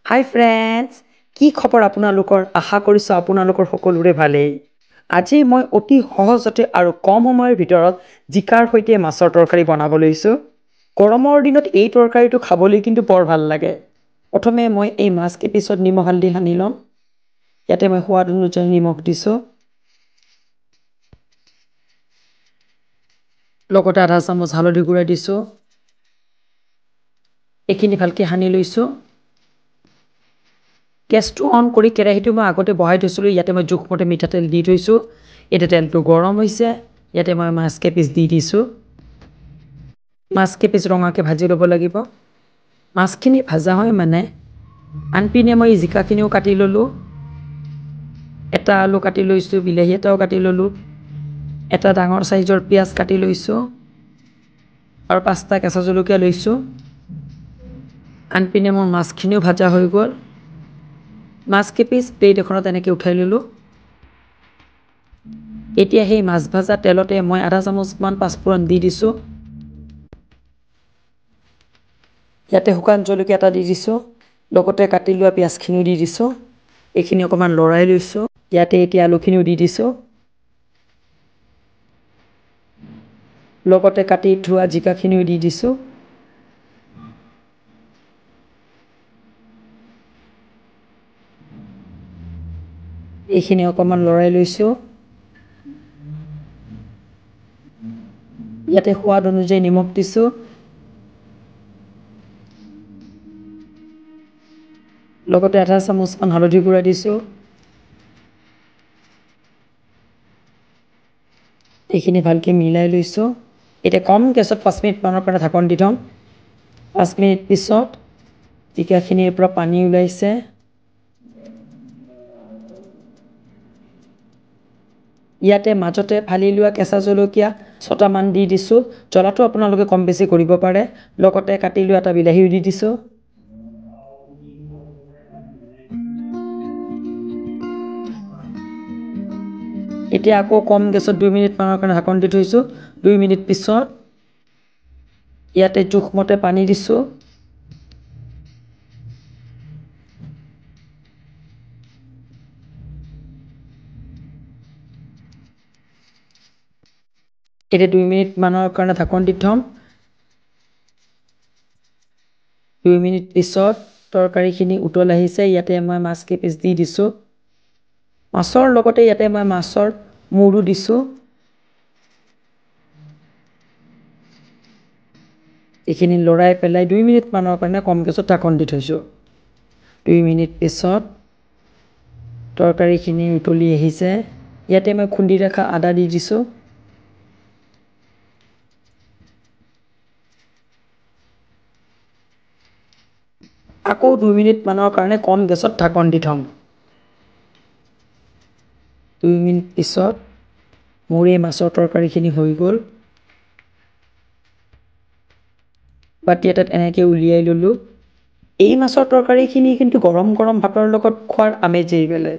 হাই friends, কি খবৰ আপোনালোকৰ? আশা কৰিছোঁ আপোনালোকৰ সকলোৰে ভালেই। আজি মই অতি সহজতে আৰু কম সময়ৰ ভিতৰত জিকাৰ সৈতে মাছৰ তৰকাৰী বনাব লৈছোঁ। গৰমৰ দিনত এই তৰকাৰীটো খাবলৈ কিন্তু বৰ ভাল লাগে। প্ৰথমে মই এই মাছকেইপিছত নিমখ হালধি সানি ল'ম। ইয়াতে মই সোৱাদ অনুযায়ী নিমখ দিছোঁ। লগতে আধা চামুচ হালধি গুড়া দিছোঁ। এইখিনি ভালকৈ সানি লৈছোঁ। গেছটো অন কৰি কেৰাহীটো মই আগতে বহাই থৈছিলোঁ। ইয়াতে মই জোখমতে মিঠাতেল দি থৈছোঁ। এতিয়া তেলটো গৰম হৈছে। ইয়াতে মই মাছকেইপিচ দি দিছোঁ। মাছকেইপিচ ৰঙাকৈ ভাজি ল'ব লাগিব। মাছখিনি ভাজা হয় মানে আনপিনে মই জিকাখিনিও কাটি ল'লোঁ। এটা আলু কাটি লৈছোঁ, বিলাহী এটাও কাটি ল'লোঁ। এটা ডাঙৰ চাইজৰ পিঁয়াজ কাটি লৈছোঁ আৰু 5টা কেঁচা জলকীয়া লৈছোঁ। আনপিনে মোৰ মাছখিনিও ভাজা হৈ গ'ল। মাছকেইপিচ প্লেট এখনত এনেকৈ উঠাই ল'লোঁ। এতিয়া সেই মাছ ভাজা তেলতে মই আধা চামুচমান পাঁচফোৰণ দি দিছোঁ। ইয়াতে শুকান জলকীয়া এটা দি দিছোঁ। লগতে কাটি লোৱা পিঁয়াজখিনিও দি দিছোঁ। এইখিনি অকণমান লৰাই লৈছোঁ। ইয়াতে এতিয়া আলুখিনিও দি দিছোঁ। লগতে কাটি থোৱা জিকাখিনিও দি দিছোঁ। এইখিনি অকণমান লৰাই লৈছোঁ। ইয়াতে সোৱাদ অনুযায়ী নিমখ দিছোঁ। লগতে আধা চামুচমান হালধি গুড়া দিছোঁ। এইখিনি ভালকৈ মিলাই লৈছোঁ। এতিয়া কম গেছত 5 মিনিটমানৰ কাৰণে ঢাকন দি থ'ম। 5 মিনিট পিছত জিকাখিনিৰ পৰা পানী ওলাইছে। ইয়াতে মাজতে ফালি লোৱা কেঁচা জলকীয়া 6টামান দি দিছোঁ। জ্বলাটো আপোনালোকে কম বেছি কৰিব পাৰে। লগতে কাটি লোৱা এটা বিলাহীও দি দিছোঁ। এতিয়া আকৌ কম গেছত 2 মিনিটমানৰ কাৰণে ঢাকন দি থৈছোঁ। 2 মিনিট পিছত ইয়াতে জোখমতে পানী দিছোঁ। এতিয়া 2 মিনিটমানৰ কাৰণে ঢাকন দি থ'ম। 2 মিনিট পিছত তৰকাৰীখিনি উতল আহিছে। ইয়াতে মই মাছকেইপিচ দি দিছোঁ। মাছৰ লগতে ইয়াতে মই মাছৰ মূৰো দিছোঁ। এইখিনি লৰাই পেলাই 2 মিনিটমানৰ কাৰণে কম গেছত ঢাকন দি থৈছোঁ। 2 মিনিট পিছত তৰকাৰীখিনি উতলি আহিছে। ইয়াতে মই খুন্দি ৰখা আদা দি দিছোঁ। আকৌ 2 মিনিটমানৰ কাৰণে কম গেছত ঢাকন দি থ'ম। 2 মিনিট পিছত মোৰ এই মাছৰ তৰকাৰীখিনি হৈ গ'ল। বাতি এটাত এনেকৈ উলিয়াই ল'লোঁ। এই মাছৰ তৰকাৰীখিনি কিন্তু গৰম গৰম ভাতৰ লগত খোৱাৰ আমেজেই বেলেগ।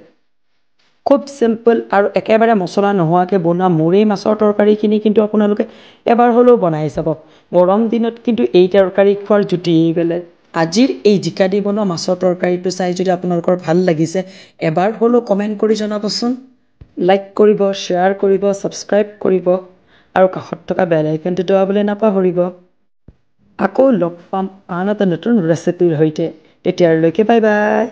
খুব চিম্পল আৰু একেবাৰে মছলা নোহোৱাকৈ বনোৱা মোৰ এই মাছৰ তৰকাৰীখিনি কিন্তু আপোনালোকে এবাৰ হ'লেও বনাই চাব। গৰম দিনত কিন্তু এই তৰকাৰী খোৱাৰ জুতিয়েই বেলেগ। আজিৰ এই জিকা দি বনোৱা মাছৰ তৰকাৰীটো চাই যদি আপোনালোকৰ ভাল লাগিছে, এবাৰ হ'লেও কমেণ্ট কৰি জনাবচোন। লাইক কৰিব, শ্বেয়াৰ কৰিব, ছাবস্ক্ৰাইব কৰিব আৰু কাষত থকা বেল আইকনটো দবাবলৈ নাপাহৰিব। আকৌ লগ পাম আন এটা নতুন ৰেচিপিৰ সৈতে। তেতিয়ালৈকে বাই বাই।